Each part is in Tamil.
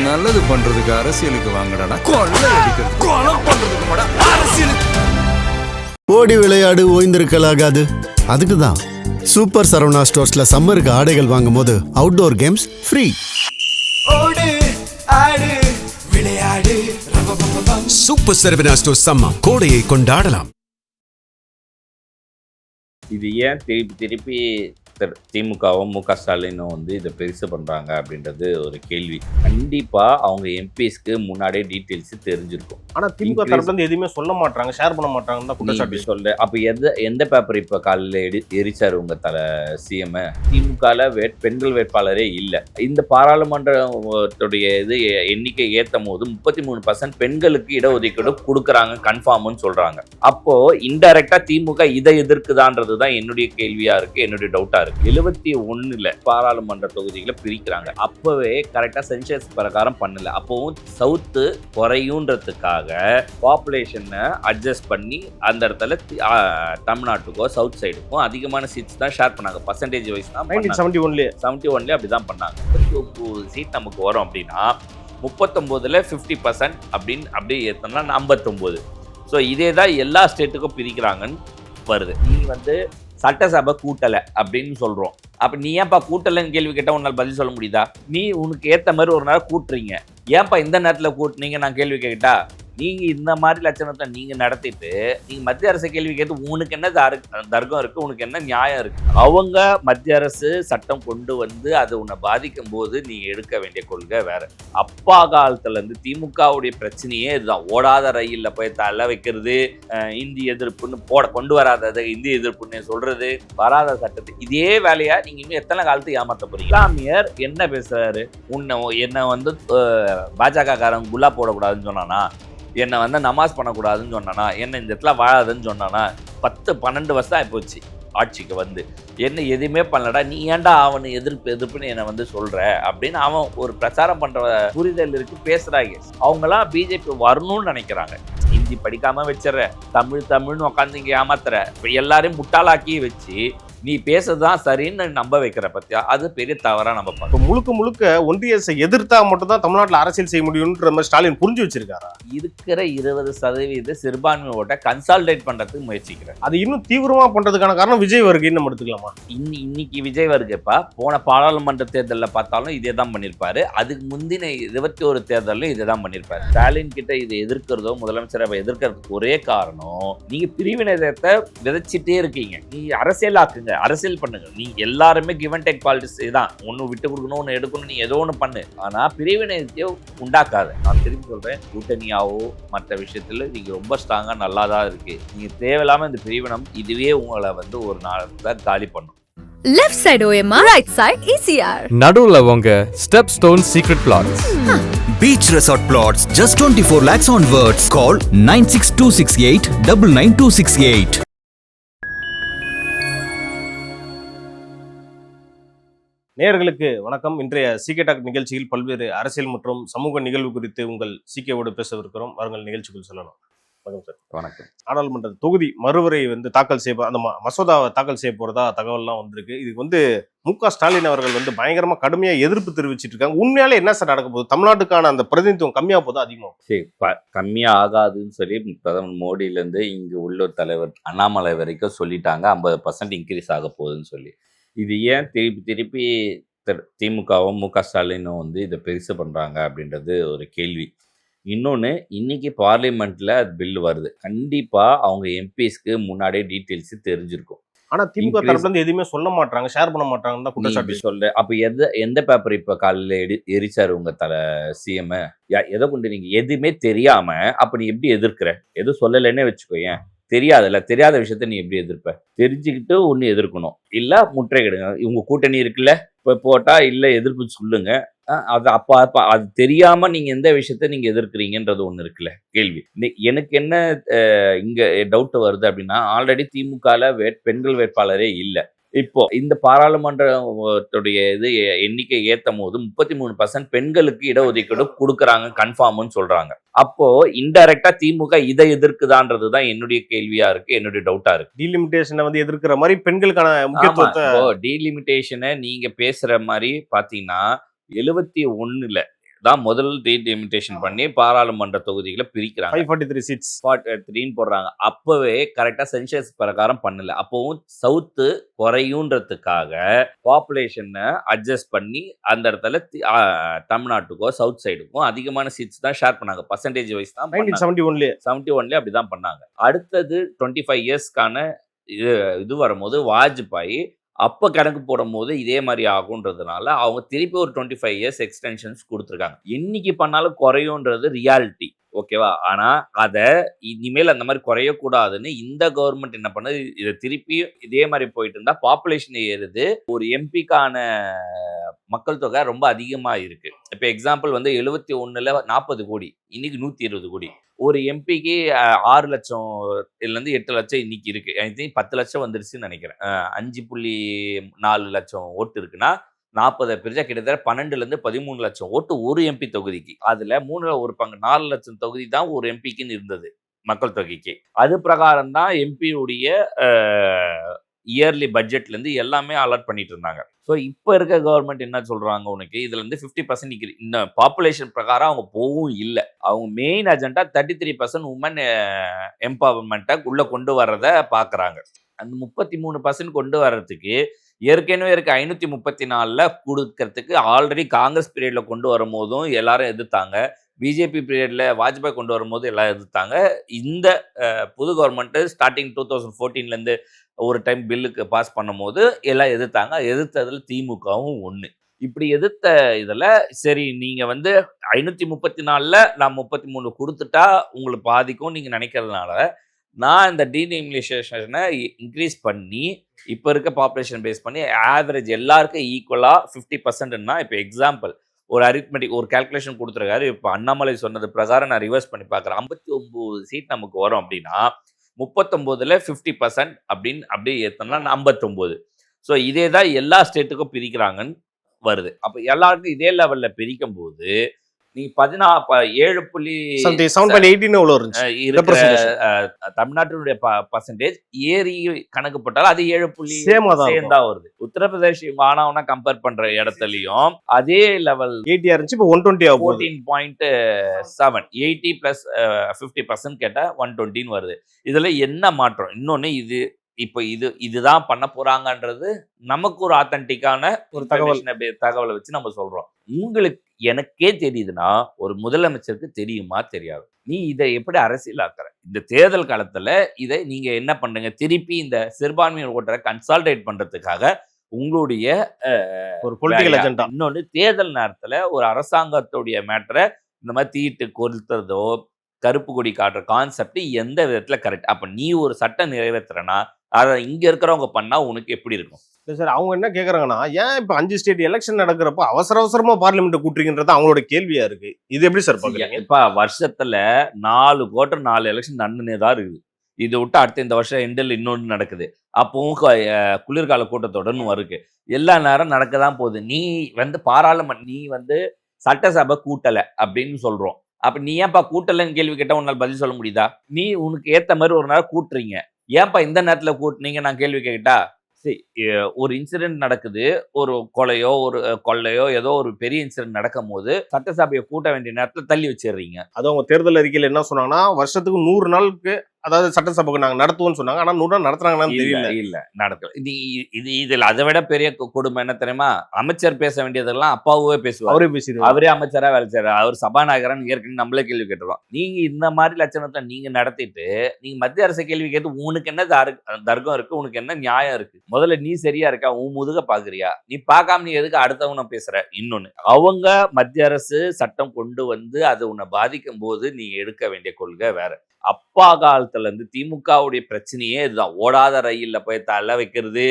நல்லது பண்றதுக்கு அரசியலுக்கு வாங்கடா, கொள்ளை அடிக்கிறது கொலை பண்றதுக்கு மாடா அரசியலுக்கு. ஓடி விளையாடு ஓய்ந்திருக்கலாகாது. அதுக்கு தான் சூப்பர் சரவணா ஸ்டோர்ஸ்ல சம்மருக்கு ஆடைகள் வாங்கும் போது அவுட்டோர் கேம்ஸ் ஃப்ரீ. ஓடு ஆடு விளையாடு சூப்பர் சரவணா ஸ்டோர்ஸ் சம்மர் கோடையை கொண்டாடலாம். இது ஏன் திருப்பி திமுகவும் மு க ஸ்டாலினும் வந்து இதை பெருசு பண்ணுறாங்க அப்படின்றது ஒரு கேள்வி. கண்டிப்பாக அவங்க எம்பிஸ்க்கு முன்னாடியே டீட்டெயில்ஸ் தெரிஞ்சிருக்கும். ஆனால் திமுக தரப்புல இருந்து எதுவுமே சொல்ல மாட்டாங்க, ஷேர் பண்ண மாட்டாங்கன்னு தான் குற்றச்சாட்டு சொல்கிறேன். அப்போ எந்த பேப்பர் இப்போ காலையில் எரிச்சார் உங்கள் சிஎம்? திமுகவில் பெண்கள் வேட்பாளரே இல்லை. இந்த பாராளுமன்றத்துடைய இது எண்ணிக்கை ஏற்றும் போது 33% பெண்களுக்கு இடஒதுக்கீடு கொடுக்குறாங்க கன்ஃபார்ம்னு சொல்கிறாங்க. அப்போது இன்டைரக்டாக திமுக இதை எதிர்க்குதான்றது தான் என்னுடைய கேள்வியாக இருக்குது, என்னுடைய டவுட்டாக இருக்குது. 71 பாராளுமன்ற தொகுதிகளை பிரிக்கிறாங்க. அப்பவே கரெக்டா சென்சஸ் பிரகாரம் பண்ணல. அப்பவும் சவுத்து குறையுன்றதுக்காக பாப்புலேஷனை அட்ஜஸ்ட் பண்ணி அந்த இடத்துல தமிழ்நாட்டுக்கோ சவுத் சைடுக்கும் அதிகமான சீட்ஸ் தான் ஷேர் பண்ணாங்க. பர்சன்டேஜ் வைஸ் தான் 71 அப்படிதான் பண்ணாங்க. 39 சீட் நமக்கு வரும் அப்படின்னா 39ல் 50% அப்படின்னு அப்படியே ஏற்றோம்னா 59. ஸோ இதே தான் எல்லா ஸ்டேட்டுக்கும் பிரிக்கிறாங்கன்னு வருது. நீ வந்து சட்டசபை கூட்டலை அப்படின்னு சொல்கிறோம். அப்போ நீ ஏன்ப்பா கூட்டலைன்னு கேள்வி கேட்டால் உன்னால் பதில் சொல்ல முடியுதா? நீ உனக்கு ஏற்ற மாதிரி ஒரு நேரம் கூட்டுறீங்க, ஏன்ப்பா இந்த நேரத்தில் கூட்டுனீங்க நான் கேள்வி கேட்டா? நீங்கள் இந்த மாதிரி லட்சணத்தை நீங்கள் நடத்திட்டு நீங்கள் மத்திய அரசு கேள்வி கேட்டு உனக்கு என்ன தர்க்கம் இருக்குது, உனக்கு என்ன நியாயம் இருக்குது? அவங்க மத்திய அரசு சட்டம் கொண்டு வந்து அது உன்னை பாதிக்கும் போது நீங்கள் எடுக்க வேண்டிய கொள்கை வேறு. அப்பா காலத்துலேருந்து திமுகவுடைய பிரச்சனையே இதுதான். ஓடாத ரயிலில் போய் தலை வைக்கிறது, இந்தி எதிர்ப்புன்னு கொண்டு வராதது இந்தி எதிர்ப்புன்னு சொல்கிறது, வராத சட்டத்தை இதே வேலையாக நீங்கள் இன்னும் எத்தனை காலத்துக்கு ஏமாற்ற போகிறீங்க? இஸ்லாமியர் என்ன பேசுகிறாரு? என்னை வந்து பாஜக காரன் குல்லா போடக்கூடாதுன்னு சொன்னானா? என்னை வந்து நமாஸ் பண்ணக்கூடாதுன்னு சொன்னானா? என்ன இந்த இடத்துல வாழாதுன்னு சொன்னானா? 10-12 வருஷம் ஆகிப்போச்சு ஆட்சிக்கு வந்து. என்ன எதுவுமே பண்ணலடா, நீ ஏன்டா அவனு எதிர்ப்புன்னு என்னை வந்து சொல்கிற அப்படின்னு அவன் ஒரு பிரச்சாரம் பண்ணுற புரிதல் இருக்கு, பேசுகிறாங்க. அவங்களாம் பிஜேபி வரணும்னு நினைக்கிறாங்க. ஹிந்தி படிக்காமல் வச்சிடற, தமிழ்னு உட்காந்து இங்கே ஏமாத்துற, இப்போ எல்லாரையும் முட்டாளாக்கி வச்சு நீ பேசுறதுதான் சரின்னு நம்ப வைக்கிற பத்தியா, அது பெரிய தவறா நம்ம பார்க்கணும். முழுக்க ஒன்றிய அரசை எதிர்த்தா மட்டும் தான் தமிழ்நாட்டில் அரசியல் செய்ய முடியும்ன்ற மாதிரி ஸ்டாலின் புரிஞ்சு வச்சிருக்காரா? இருக்கிற 20% சிறுபான்மை ஓட்டை கன்சால்டேட் பண்றதுக்கு முயற்சிக்கிறேன். அது இன்னும் தீவிரமா பண்றதுக்கான காரணம் விஜய் வருகைன்னு நம்ம எடுத்துக்கலாமா? இன்னைக்கு விஜய் வருகைப்பா போன பாராளுமன்ற தேர்தலில் பார்த்தாலும் இதே தான் பண்ணியிருப்பாரு. அதுக்கு முந்தின 21 தேர்தலும் இதே தான் பண்ணியிருப்பாரு. ஸ்டாலின் கிட்ட இதை எதிர்க்கிறதோ முதலமைச்சரை எதிர்க்கிறதுக்கு ஒரே காரணம், நீங்க பிரிவினையத்தை விதைச்சிட்டே இருக்கீங்க. நீ அரசியலாக்குங்க, அரசியல் பண்ணுங்க. நீ எல்லாருமே கிவ் அண்ட் டேக் பாலிடிக்ஸ் தான். ஒன்று விட்டு கொடுக்கணும், ஒன்று எடுக்கணும், நீ ஏதோ ஒன்று பண்ணு. ஆனால் பிரிவினையத்தையோ உண்டாக்காது. நான் திரும்பி சொல்றேன், கூட்டணியாவோ மற்ற விஷயத்துல நீங்க ரொம்ப ஸ்ட்ராங்கா நல்லா தான் இருக்கு. நீங்க தேவையில்லாம இந்த பிரிவினம் இதுவே உங்களை வந்து ஒரு நாள் காலி பண்ணும். Left side OMR, right side ECR. நடுவுல உங்க step stone secret plots. Beach Resort Plots just 24 lakhs onwards. Call 96268 99268. நேயர்களுக்கு வணக்கம். இன்றைய சிகே டாக் நிகழ்ச்சியில் பல்வேறு அரசியல் மற்றும் சமூக நிகழ்வு குறித்து உங்கள் சிகேவோடு பேசவிருக்கிறோம். வாருங்கள் நிகழ்ச்சிக்குள் சொல்லலாம். வணக்கம் சார். வணக்கம். நாடாளுமன்ற தொகுதி மறுவரை வந்து தாக்கல் செய்ய அந்த மசோதாவை தாக்கல் செய்ய போறதா தகவல்லாம் வந்திருக்கு. இதுக்கு வந்து மு க ஸ்டாலின் அவர்கள் வந்து பயங்கரமா கடுமையா எதிர்ப்பு தெரிவிச்சிட்டு இருக்காங்க. உண்மையாலே என்ன சார் நடக்க போகுது? தமிழ்நாட்டுக்கான அந்த பிரதிநிதித்துவம் கம்மியா போதா அதிகமா? சரி, கம்மியா ஆகாதுன்னு சொல்லி பிரதமர் மோடியிலேருந்து இங்கு உள்ளூர் தலைவர் அண்ணாமலை வரைக்கும் சொல்லிட்டாங்க 50% இன்க்ரீஸ் ஆக போகுதுன்னு சொல்லி. இது ஏன் திருப்பி திமுகவும் மு க ஸ்டாலினும் வந்து இதை பெருசு பண்ணுறாங்க அப்படின்றது ஒரு கேள்வி. இன்னொன்று, இன்னைக்கு பார்லிமெண்ட்டில் அது பில் வருது. கண்டிப்பாக அவங்க எம்பிஸ்க்கு முன்னாடியே டீட்டெயில்ஸ் தெரிஞ்சிருக்கும். ஆனால் திமுக தரப்புல இருந்து எதுவுமே சொல்ல மாட்டாங்க, ஷேர் பண்ண மாட்டாங்கன்னு தான் குற்றச்சாட்டு சொல்கிறேன். அப்போ எந்த பேப்பர் இப்போ காலையில் எரிச்சார் உங்கள் சிஎம்? எதை கொண்டு நீங்கள் எதுவுமே தெரியாமல் அப்போ நீ எப்படி எதிர்க்கிற? எதுவும் சொல்லலைன்னே வச்சுக்கோ. ஏன் தெரியாதுல்ல, தெரியாத விஷயத்த நீ எப்படி எதிர்ப்ப? தெரிஞ்சுக்கிட்டு ஒன்று எதிர்க்கணும், இல்லை முற்றையிடுங்க. இவங்க கூட்டணி இருக்குல்ல, இப்போ போட்டால் இல்லை எதிர்ப்பு சொல்லுங்க. அது அப்போ அது தெரியாமல் நீங்கள் எந்த விஷயத்த நீங்கள் எதிர்க்கிறீங்கன்றது ஒன்று இருக்குல்ல கேள்வி. எனக்கு என்ன இங்கே டவுட் வருது அப்படின்னா, ஆல்ரெடி திமுகவில் பெண்கள் வேட்பாளரே இல்லை. இப்போ இந்த பாராளுமன்றத்துடைய இது எண்ணிக்கை ஏற்றும் போது 33% பெண்களுக்கு இடஒதுக்கீடு கொடுக்குறாங்க கன்ஃபார்ம்னு சொல்றாங்க. அப்போ இன்டைரக்டா திமுக இதை எதிர்க்குதான்றது தான் என்னுடைய கேள்வியா இருக்கு, என்னுடைய டவுட்டா இருக்கு. டீலிமிட்டேஷனை வந்து எதிர்க்கிற மாதிரி பெண்களுக்கான முக்கியத்துவத்தை டீலிமிட்டேஷனை நீங்க பேசுற மாதிரி பாத்தீங்கன்னா 71 தான் முதல் டீலிமிட்டேஷன் பண்ணி பாராளுமன்ற தொகுதிகளை பிரிக்கிறாங்க. 543 சீட்ஸ் 3 போடுறாங்க. அப்பவே கரெக்டா சென்சஸ் பிரகாரம் பண்ணல. அப்பவும் சவுத்து குறையுன்றதுக்காக பாப்புலேஷனை அட்ஜஸ்ட் பண்ணி அந்த இடத்துல தமிழ்நாட்டுக்கோ சவுத் சைடுக்கும் அதிகமான சீட்ஸ் தான் ஷேர் பண்ணாங்க. பர்சன்டேஜ் வைஸ் தான் 1971 71 அப்படிதான் பண்ணாங்க. அடுத்தது 25 இயர்ஸ்க்கான இது வரும்போது வாஜ்பாய் அப்போ கணக்கு போடும் போது இதே மாதிரி ஆகுன்றதுனால அவங்க திருப்பி ஒரு 25 இயர்ஸ் எக்ஸ்டென்ஷன்ஸ் கொடுத்துருக்காங்க. என்னைக்கு பண்ணாலும் குறையுன்றது ரியாலிட்டி, ஓகேவா? ஆனால் அதை இனிமேல் அந்த மாதிரி குறையக்கூடாதுன்னு இந்த கவர்மெண்ட் என்ன பண்ணுது, இதை திருப்பி இதே மாதிரி போயிட்டு இருந்தால் பாப்புலேஷன் ஏறுது. ஒரு எம்பிக்கான மக்கள் தொகை ரொம்ப அதிகமாக இருக்கு. இப்போ எக்ஸாம்பிள் வந்து 71ல் 40 கோடி, இன்னைக்கு 120 கோடி. ஒரு எம்பிக்கு 6 லட்சம் இதுலேருந்து 8 லட்சம் இன்னைக்கு இருக்கு. எனக்கு 10 லட்சம் வந்துருச்சுன்னு நினைக்கிறேன். 5.4 லட்சம் ஓட்டு இருக்குன்னா 40 பிரிச்சா கிட்டத்தட்ட 12லேருந்து 13 லட்சம் ஓட்டு ஒரு எம்பி தொகுதிக்கு. அதுல 1/3 பங்கு 4 லட்சம் தொகுதி தான் ஒரு எம்பிக்குன்னு இருந்தது மக்கள் தொகைக்கு. அது பிரகாரம் தான் எம்பியுடைய இயர்லி பட்ஜெட்ல இருந்து எல்லாமே அலர்ட் பண்ணிட்டு இருந்தாங்க. ஸோ இப்போ இருக்க கவர்மெண்ட் என்ன சொல்றாங்க, உனக்கு இதுல இருந்து 50% இந்த பாப்புலேஷன் பிரகாரம் அவங்க போகவும் இல்லை. அவங்க மெயின் அஜெண்டா 33% உமன் எம்பவர்மெண்ட்டை உள்ள கொண்டு வர்றதை பாக்குறாங்க. அந்த 33% கொண்டு வர்றதுக்கு ஏற்கனவே இருக்க 534ல் கொடுக்கறதுக்கு ஆல்ரெடி காங்கிரஸ் பீரியட்ல கொண்டு வரும்போதும் எல்லாரும் எதிர்த்தாங்க. பிஜேபி பீரியட்ல வாஜ்பாய் கொண்டு வரும்போது எல்லாம் எதிர்த்தாங்க. இந்த புது கவர்மெண்ட் ஸ்டார்டிங் 2014லேருந்து ஒரு டைம் பில்லுக்கு பாஸ் பண்ணும் போது எல்லாம் எதிர்த்தாங்க. எதிர்த்ததுல திமுகவும் ஒன்று. இப்படி எதிர்த்த இதில் சரி நீங்கள் வந்து 534ல் நான் 33 கொடுத்துட்டா உங்களுக்கு பாதிக்கும் நீங்கள் நினைக்கிறதுனால நான் இந்த டீலிமிட்டேஷனை இன்க்ரீஸ் பண்ணி இப்போ இருக்க பாப்புலேஷன் பேஸ் பண்ணி ஆவரேஜ் எல்லாருக்கும் ஈக்குவலாக 50%ன்னா இப்போ எக்ஸாம்பிள் ஒரு அரித்மெட்டிக் ஒரு கால்குலேஷன் கொடுத்துருக்காரு. இப்போ அண்ணாமலை சொன்னது பிரகாரம் நான் ரிவர்ஸ் பண்ணி பார்க்குறேன். 59 சீட் நமக்கு வரும் அப்படின்னா 39ல் 50% அப்படின்னு அப்படியே ஏற்றோம்னா 59. ஸோ இதே தான் எல்லா ஸ்டேட்டுக்கும் பிரிக்கிறாங்கன்னு வருது. அப்போ எல்லாருக்கும் இதே லெவலில் பிரிக்கும் போது நீ 17.18 தமிழ்நாட்டினுடைய பர்சன்டேஜ் ஏறி கணக்கு போட்டாலும் அது 7 தான் வருது. உத்தரப்பிரதேஷ் மாணவனா கம்பேர் பண்ற இடத்துலயும் அதே லெவல் 80 இருந்துச்சு, இப்போ 120 14.7 80 + 50% கேட்டா 120 வருது. இதுல என்ன மாற்றம்? இன்னொன்னு இது இப்போ இதுதான் பண்ண போறாங்கன்றது நமக்கு ஒரு ஆத்தன்டிக்கான ஒரு தகவலை வச்சு நம்ம சொல்றோம். உங்களுக்கு எனக்கே தெரியுதுன்னா ஒரு முதலமைச்சருக்கு தெரியுமா தெரியாது. நீ இதை எப்படி அரசியலாக்குற? இந்த தேர்தல் காலத்துல இதை நீங்க என்ன பண்ணுங்க, திருப்பி இந்த சிறுபான்மையினர் ஓட்டரை கன்சால்டேட் பண்றதுக்காக உங்களுடைய ஒரு பொலிட்டிக்கல் அஜெண்டா. இன்னொன்னு தேர்தல் நேரத்துல ஒரு அரசாங்கத்துடைய மேட்டரை இந்த மாதிரி தீட்டு கொளுத்துறதோ கருப்பு கொடி காட்டுற கான்செப்ட் எந்த விதத்துல கரெக்ட்? அப்ப நீ ஒரு சட்டம் நிறைவேற்றுறனா அதை இங்க இருக்கிறவங்க பண்ணா உனக்கு எப்படி இருக்கும்? சார் அவங்க என்ன கேக்குறாங்கன்னா, ஏன் இப்ப 5 ஸ்டேட் எலெக்ஷன் நடக்கிறப்ப அவசரமா பார்லிமெண்ட் கூட்டுறீங்கன்றது அவங்களோட கேள்வியா இருக்கு. இது எப்படி சார் பாக்குறீங்க? இப்ப வருஷத்துல 4 குவார்டர் 4 எலெக்ஷன் நடந்துனே தான் இருக்குது. இதை விட்டு அடுத்த இந்த வருஷம் எண்டில் இன்னொன்று நடக்குது. அப்பவும் குளிர்கால கூட்டத்தொடர்னு இருக்கு. எல்லா நேரம் நடக்க தான் போகுது. நீ வந்து பாராளுமன்ற நீ வந்து சட்டசபை கூட்டலை அப்படின்னு சொல்றோம். அப்ப நீ ஏன்பா கூட்டலைன்னு கேள்வி கேட்டா உன்னால பதில் சொல்ல முடியுதா? நீ உனக்கு ஏத்த மாதிரி ஒரு நேரம் கூட்டுறீங்க, ஏன்பா இந்த நேரத்துல கூட்டுனீங்க நான் கேள்வி கேட்டா? சரி, ஒரு இன்சிடென்ட் நடக்குது, ஒரு கொலையோ ஒரு கொள்ளையோ ஏதோ ஒரு பெரிய இன்சிடென்ட் நடக்கும் போது சட்டசபையை கூட்ட வேண்டிய நேரத்துல தள்ளி வச்சிடுறீங்க. அது அவங்க தேர்தல் அறிக்கையில் என்ன சொன்னாங்கன்னா, வருஷத்துக்கு 100 நாளுக்கு அதாவது சட்டசபைக்கு நாங்க நடத்துவோம்னு சொன்னாங்க. ஆனா 100 நாள் நடத்துறாங்கன்னு தெரியல. இல்ல நடக்கல. இதுல அதை விட பெரிய கொடுமை என்ன தெரியுமா? அமைச்சர் பேச வேண்டியதெல்லாம் அப்பாவே பேசுவார். அவரே பேசிடுவார். அவரே அமைச்சரா வேலை செய்யறாரு. அவர் சபாநாயகரன் ஏற்கனவே நம்மளே கேள்வி கேட்டுருவோம். நீங்க இந்த மாதிரி லட்சணத்தை நீங்க நடத்திட்டு நீங்க மத்திய அரசு கேள்வி கேட்டு உனக்கு என்ன தர்க்கம் இருக்கு, உனக்கு என்ன நியாயம் இருக்கு? முதல்ல நீ சரியா இருக்கா? உன் முதுக பாக்குறியா? நீ பார்க்காம நீ எதுக்கு அடுத்தவன பேசுற? இன்னொன்னு, அவங்க மத்திய அரசு சட்டம் கொண்டு வந்து அது உன்னை பாதிக்கும் போது நீ எடுக்க வேண்டிய கொள்கை வேற. அப்பா காலத்துல இருந்து திமுகவுடைய பிரச்சனையே இதுதான். ஓடாத ரயில்ல போய் தள்ள வைக்கிறது,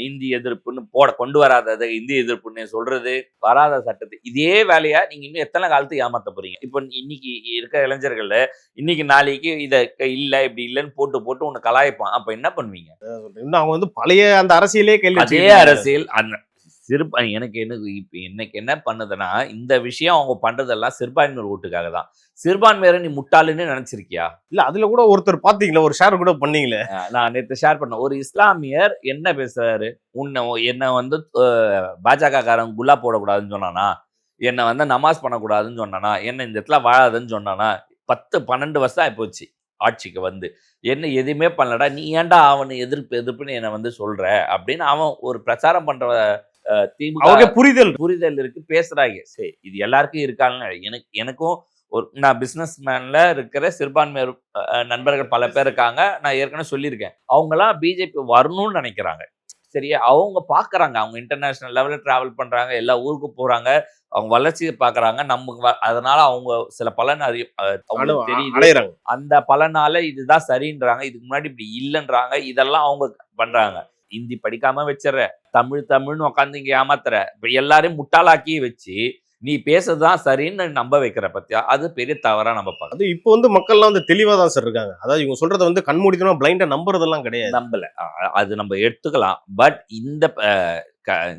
இந்தி எதிர்ப்புன்னு கொண்டு வராததை இந்தி எதிர்ப்புன்னு சொல்றது, வராத சட்டத்தை இதே வேலையா நீங்க இன்னும் எத்தனை காலத்துக்கு ஏமாத்த போறீங்க? இப்போ இன்னைக்கு இருக்க இளைஞர்கள்ல இன்னைக்கு நாளைக்கு இதை இல்ல இப்படி இல்லைன்னு போட்டு உன்னை கலாய்ப்பான். அப்ப என்ன பண்ணுவீங்க? இன்னும் அவங்க வந்து பழைய அந்த அரசியலே கேள்வி, அதே அரசியல் அந்த எனக்கு என்ன பண்ணுதுன்னா, இந்த விஷயம் அவங்க பண்றதெல்லாம் சிறுபான்மையர் ஓட்டுக்காக தான். சிறுபான்மையரை நீ முட்டாளுன்னு நினைச்சிருக்கியா? இல்ல அதுல கூட ஒருத்தர் பாத்தீங்களா, ஒரு ஷேர் கூட பண்ணீங்களே. நான் நேற்று ஷேர் பண்ண ஒரு இஸ்லாமியர் என்ன பேசுறாரு, என்ன வந்து பாஜக காரன் குல்லா போடக்கூடாதுன்னு சொன்னானா? என்னை வந்து நமாஸ் பண்ணக்கூடாதுன்னு சொன்னானா, என்ன இந்த இடத்துல வாழாதுன்னு சொன்னானா, 10-12 வருஷம் ஆயிப்போச்சு ஆட்சிக்கு வந்து. என்ன எதுவுமே பண்ணலடா, நீ ஏன்டா அவனை எதிர்ப்புன்னு என்னை வந்து சொல்ற அப்படின்னு அவன் ஒரு பிரச்சாரம் பண்ற திமுக அவங்க புரிதல் இருக்கு, பேசுறாங்க. சரி, இது எல்லாருக்கும் இருக்காங்க. எனக்கும் நான் பிசினஸ் மேன்ல இருக்கிற சிறுபான்மையர் நண்பர்கள் பல பேர் இருக்காங்க. நான் ஏற்கனவே சொல்லியிருக்கேன். அவங்கலாம் பிஜேபி வரணும்னு நினைக்கிறாங்க. சரியா, அவங்க பாக்குறாங்க, அவங்க இன்டர்நேஷனல் லெவல்ல டிராவல் பண்றாங்க, எல்லா ஊருக்கும் போறாங்க, அவங்க வளர்ச்சியை பாக்குறாங்க. அதனால அவங்க சில பலன் அவங்களுக்கு தெரியுது. அந்த பலனால இதுதான் சரின்றாங்க, இதுக்கு முன்னாடி இப்படி இல்லைன்றாங்க. இதெல்லாம் அவங்க பண்றாங்க. ஹிந்தி படிக்காம வச்சிடற, தமிழ்னு உட்காந்து இங்க ஏமாத்துற, இப்ப எல்லாரையும் முட்டாளாக்கி வச்சு நீ பேசுறதுதான் சரின்னு நம்ப வைக்கிற பத்தியா, அது பெரிய தவறா நம்ம பார்க்கணும். அது இப்போ வந்து மக்கள்லாம் வந்து தெளிவா தான் சார் இருக்காங்க. அதாவது இவங்க சொல்றதை வந்து கண்மூடித்தனமா பிளைண்டா நம்புறதெல்லாம் கிடையாது. நம்பல, அது நம்ம எடுத்துக்கலாம். பட்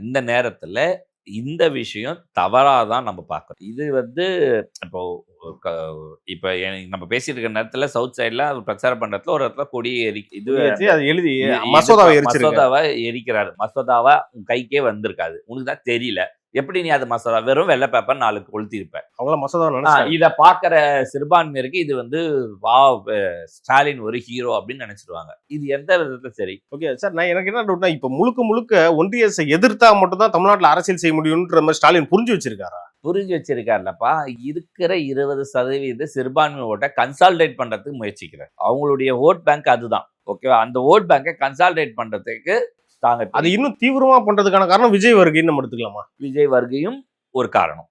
இந்த நேரத்துல இந்த விஷயம் தவறாதான் நம்ம பார்க்கணும். இது வந்து இப்போ இப்ப நம்ம பேசிட்டு இருக்க நேரத்துல சவுத் சைட்ல பிரச்சாரம் பண்றதுல ஒரு இடத்துல கொடி எழுதி மசோதாவை எரிக்கிறாரு. மசோதாவை உன் கைக்கே வந்திருக்காது, உனக்கு தான் தெரியல. எப்படி நீ அது மசோதா வெறும் வெள்ளை பேப்பர் 4 கொளுத்திருப்ப. இத பாக்குற சிறுபான்மையருக்கு இது வந்து வா ஸ்டாலின் ஒரு ஹீரோ அப்படின்னு நினைச்சிருவாங்க. இது எந்த விதத்துல சரி? ஓகே சார், நான் எனக்கு என்ன டவுட்னா, இப்ப முழுக்க ஒன்றிய அரசை எதிர்த்தா மட்டும் தான் தமிழ்நாட்டுல அரசியல் செய்ய முடியும்ன்ற மாதிரி ஸ்டாலின் புரிஞ்சு வச்சிருக்காருலப்பா. இருக்கிற 20% சிறுபான்மை ஓட்டை கன்சால்டேட் பண்றதுக்கு முயற்சிக்கிறார். அவங்களுடைய ஓட் பேங்க் அதுதான். ஓகேவா, அந்த ஓட் பேங்கை கன்சால்டேட் பண்றதுக்கு அது இன்னும் தீவிரமா பண்றதுக்கான காரணம் விஜய் வருகைன்னு நம்ம எடுத்துக்கலாமா? விஜய் வருகையும் ஒரு காரணம்.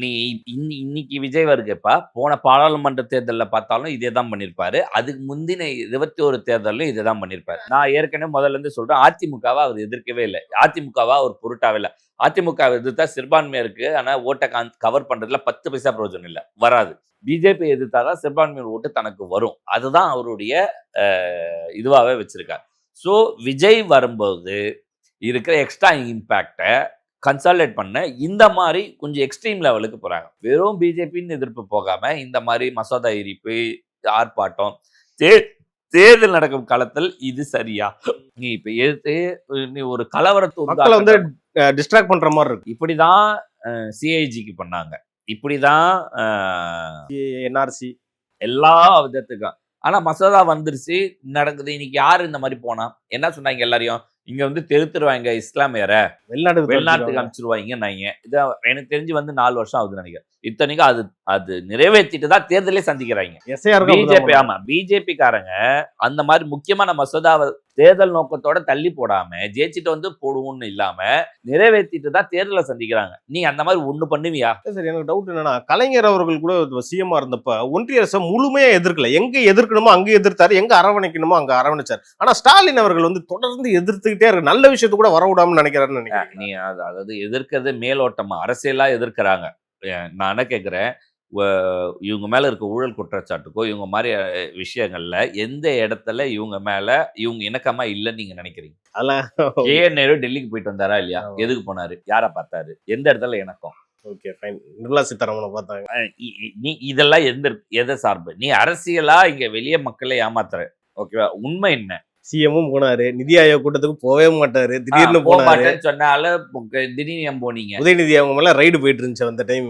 நீ இன்னைக்கு விஜய் வருகைப்பா, போன பாராளுமன்ற தேர்தலில் பார்த்தாலும் இதே தான் பண்ணியிருப்பாரு. அதுக்கு முந்தின 21 தேர்தலும் இதே தான் பண்ணியிருப்பாரு. நான் ஏற்கனவே முதல்ல இருந்து சொல்றேன், அதிமுகவை அவர் எதிர்க்கவே இல்லை, அதிமுகவா அவர் பொருட்டாவே இல்லை. அதிமுக எதிர்த்தா சிறுபான்மையருக்கு ஆனா ஓட்டை கவர் பண்றதுல 10 பைசா பிரயோஜனம் இல்லை, வராது. பிஜேபி எதிர்த்தாதான் சிறுபான்மையர் ஓட்டு தனக்கு வரும். அதுதான் அவருடைய இதுவாகவே வச்சிருக்காரு. ஸோ விஜய் வரும்போது இருக்கிற எக்ஸ்ட்ரா இம்பேக்டை கன்சால்டேட் பண்ண இந்த மாதிரி கொஞ்சம் எக்ஸ்ட்ரீம் லெவலுக்கு போறாங்க. வெறும் பிஜேபின்னு எதிர்ப்பு போகாம இந்த மாதிரி மசோதா எரிப்பு, ஆர்ப்பாட்டம், தேர்தல் நடக்கும் காலத்தில் இது சரியா? நீ இப்ப எதிர்த்து நீ ஒரு கலவரத்தை வந்து டிஸ்ட்ராக்ட் பண்ற மாதிரி இருக்கு. இப்படிதான் சிஐஜிக்கு பண்ணாங்க, இப்படிதான் என்ஆர்சி, எல்லா விதத்துக்கும். ஆனா மசோதா வந்துருச்சு, நடக்குது. இன்னைக்கு யாரு இந்த மாதிரி போனா என்ன சொன்னாங்க? எல்லாரையும் இங்க வந்து தெருத்துருவாங்க, இஸ்லாமியரை வெளிநாட்டுக்கு அனுப்பிச்சிருவாங்க. இது எனக்கு தெரிஞ்சு வந்து 4 வருஷம் ஆகுது நினைக்கிறேன். இத்தனைக்கும் அது நிறைவேற்றிட்டு தான் தேர்தலே சந்திக்கிறாங்க பிஜேபி. ஆமா, பிஜேபி காரங்க அந்த மாதிரி முக்கியமான மசோதாவை தேர்தல் நோக்கத்தோட தள்ளி போடாம ஜெயிச்சுட்டு வந்து போடுவோம்னு இல்லாம நிறைவேற்றிட்டு தான் தேர்தலை சந்திக்கிறாங்க. நீ அந்த மாதிரி ஒண்ணு பண்ணுவியா? சரி, எனக்கு டவுட் என்னன்னா, கலைஞர் அவர்கள் கூட சிஎம்ஆ இருந்தப்ப ஒன்றிய அரசை முழுமையா எதிர்க்கல. எங்க எதிர்க்கணுமோ அங்க எதிர்த்தாரு, எங்க அரவணைக்கணுமோ அங்க அரவணைச்சார். ஆனா ஸ்டாலின் அவர்கள் வந்து தொடர்ந்து எதிர்த்துக்கிட்டே இருக்கு, நல்ல விஷயத்த கூட வரவிடாம நினைக்கிறாருன்னு நினைக்கிறேன். நீ அதாவது எதிர்க்கிறது மேலோட்டமா அரசியலா எதிர்க்கிறாங்க. நான் என்ன கேட்குறேன், இவங்க மேல இருக்க ஊழல் குற்றச்சாட்டுக்கோ இவங்க மாதிரி விஷயங்கள்ல எந்த இடத்துல இவங்க இணக்கமா இல்லைன்னு நீங்க நினைக்கிறீங்க? அதெல்லாம் நேரு டெல்லிக்கு போயிட்டு வந்தாரா இல்லையா? எதுக்கு போனாரு? யாரை பார்த்தாரு? எந்த இடத்துல இணக்கம்? ஓகே ஃபைன், நிர்மலா சீதாராமனை பார்த்தாங்க. நீ இதெல்லாம் எதை சார்பு? நீ அரசியலா இங்க வெளியே மக்களை ஏமாத்துற. ஓகேவா, உண்மை என்ன? சிஎம்மும் போனாரு, நிதி ஆயோக் கூட்டத்துக்கு போகவே மாட்டாரு, திடீர்னு போனாரு. சொன்னாலும் திடீர்னு ஏன் போனீங்க? உதயநிதி அவங்க மேல ரைடு போயிட்டு இருந்துச்சு அந்த டைம்.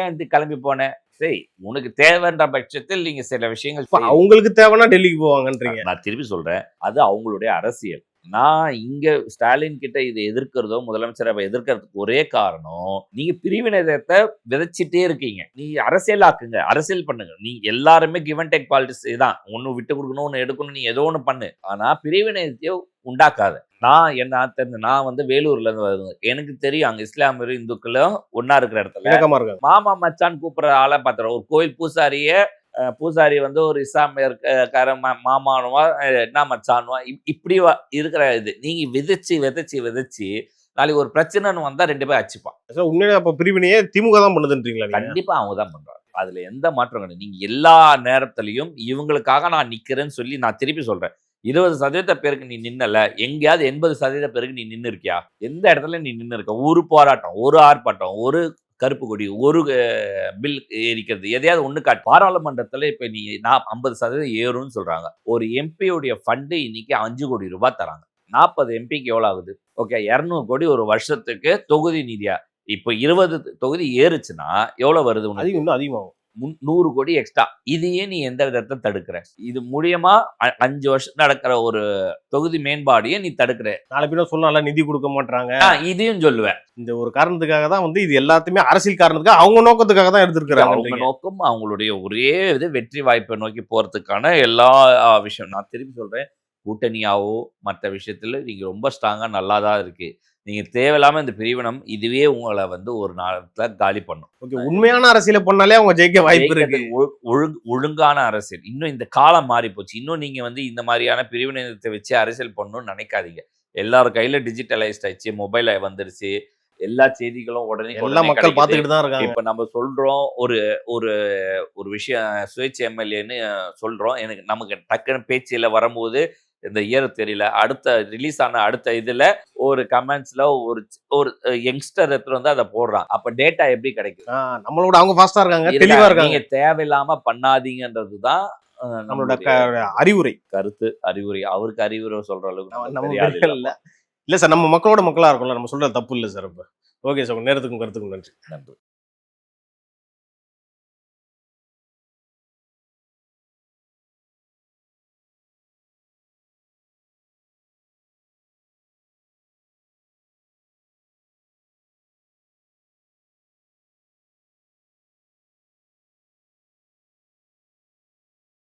ஏன் கிளம்பி போனேன்? சரி, உனக்கு தேவைன்ற பட்சத்தில் நீங்க சில விஷயங்கள் அவங்களுக்கு தேவைன்னா டெல்லிக்கு போவாங்கன்றீங்க. நான் திருப்பி சொல்றேன், அது அவங்களுடைய அரசியல். நான் இங்க ஸ்டாலின் கிட்ட இதை எதிர்க்கிறதோ முதலமைச்சரை எதிர்க்கிறதுக்கு ஒரே காரணம், நீங்க பிரிவினையத்தை விதைச்சிட்டே இருக்கீங்க. நீ அரசியலாக்குங்க, அரசியல் பண்ணுங்க. நீ எல்லாருமே கிவ் அண்ட் டேக் பாலிடிக்ஸ் தான், ஒன்னு விட்டு கொடுக்கணும், ஒன்னு எடுக்கணும், நீ ஏதோ ஒண்ணு பண்ணு. ஆனா பிரிவினையத்தையோ உண்டாக்காத. நான் வந்து வேலூர்ல இருந்து வருவேன், எனக்கு தெரியும் அங்க இஸ்லாமியர் இந்துக்களும் ஒன்னா இருக்கிற இடத்துல மாமா மச்சான் கூப்பிடுற ஆளை பார்த்துறோம். ஒரு கோயில் பூசாரி வந்து ஒரு இஸ்லாமியர்கார மாமானுவா என்ன மச்சானுவா இப்படி இருக்கிற இது நீங்க விதைச்சு நாளைக்கு ஒரு பிரச்சனைன்னு வந்தா 2 பேர் அச்சுப்பான். உண்மையிலே அப்ப பிரிவினையே திமுக தான் பண்ணுதுன்றீங்களா? கண்டிப்பா அவங்க தான் பண்றாங்க, அதுல எந்த மாற்றம் கிடையாது. நீங்க எல்லா நேரத்திலையும் இவங்களுக்காக நான் நிக்கிறேன்னு சொல்லி நான் திருப்பி சொல்றேன். 20% பேருக்கு நீ நின்னல, எங்கேயாவது 80% பேருக்கு நீ நின்று இருக்கியா? எந்த இடத்துல நீ நின்று இருக்க? ஒரு போராட்டம், ஒரு ஆர்ப்பாட்டம், ஒரு கருப்பு கொடி, ஒரு பில் எரிக்கிறது, எதையாவது ஒண்ணு காட்டு. பாராளுமன்றத்துல இப்ப நீ 50% ஏறும்னு சொல்றாங்க. ஒரு எம்பியோடைய ஃபண்டு இன்னைக்கு 5 கோடி ரூபாய் தராங்க. 40 எம்பிக்கு எவ்வளவு ஆகுது? ஓகே, 200 கோடி ஒரு வருஷத்துக்கு தொகுதி நிதியா. இப்போ 20 தொகுதி ஏறுச்சுன்னா எவ்வளவு வருது உனக்கு? அதிகம், இன்னும் அதிகமாகும். 100 கோடி எக்ஸ்ட்ரா. இதையே நீ எந்த விதத்தை தடுக்கிற? இது மூலியமா 5 வருஷம் நடக்கிற ஒரு தொகுதி மேம்பாடையே நீ தடுக்கிற. நாளை பின்ன சொல்லலாம் நிதி கொடுக்க மாட்டாங்க. இதையும் சொல்லுவேன். இந்த ஒரு காரணத்துக்காக தான் வந்து இது எல்லாத்தையுமே அரசியல் காரணத்துக்காக அவங்க நோக்கத்துக்காக தான் எடுத்திருக்கிறாங்க. அவங்க நோக்கம் அவங்களுடைய ஒரே இது வெற்றி வாய்ப்பை நோக்கி போறதுக்கான எல்லா விஷயம். நான் திருப்பி சொல்றேன், கூட்டணியாவோ மற்ற விஷயத்துல நீங்க ரொம்ப ஸ்ட்ராங்கா நல்லா தான் இருக்கு. நீங்க தேவையில்லாம இந்த பிரிவினம் இதுவே உங்களை வந்து ஒரு நாளத்துல காலி பண்ணும். ஓகே, உண்மையான அரசியலை பண்ணாலே அவங்க ஜெயிக்க வாய்ப்பு இருக்கு. ஒழுங்கான அரசியல். இன்னும் இந்த காலம் மாறி போச்சு. இன்னும் நீங்க வந்து இந்த மாதிரியான பிரிவினத்தை வச்சு அரசியல் பண்ணணும்னு நினைக்காதீங்க. எல்லாரும் கையில டிஜிட்டலைஸ்ட் ஆயிடுச்சு, மொபைல் வந்துருச்சு, எல்லா செய்திகளும் உடனே எல்லா மக்கள் பார்த்துக்கிட்டு தான் இருக்காங்க. இப்ப நம்ம சொல்றோம் ஒரு ஒரு ஒரு விஷயம் சுயேட்சை எம்எல்ஏன்னு சொல்றோம். எனக்கு நமக்கு டக்குன்னு பேச்சில வரும்போது இந்த இயர் தெரியல. அடுத்த ரிலீஸ் ஆன அடுத்த இதுல ஒரு கமெண்ட்ஸ்ல ஒரு யங்ஸ்டர் எடுத்துட்டு வந்து அதை போடுறான். அப்ப டேட்டா எப்படி கிடைக்கும்? நம்மளோட அவங்க ஃபாஸ்டா இருக்காங்க, தெளிவா இருக்காங்க. நீங்க தேவையில்லாம பண்ணாதீங்கன்றதுதான் நம்மளோட அறிவுரை, கருத்து, அறிவுரை. அவருக்கு அறிவுரை சொல்ற அளவுக்கு நம்ம இல்ல சார். நம்ம மக்களோட மக்களா இருக்கும்ல, நம்ம சொல்றது தப்பு இல்லை சார். ஓகே சார், நேரத்துக்கும் கருத்துக்கும் நன்றி. நன்றி.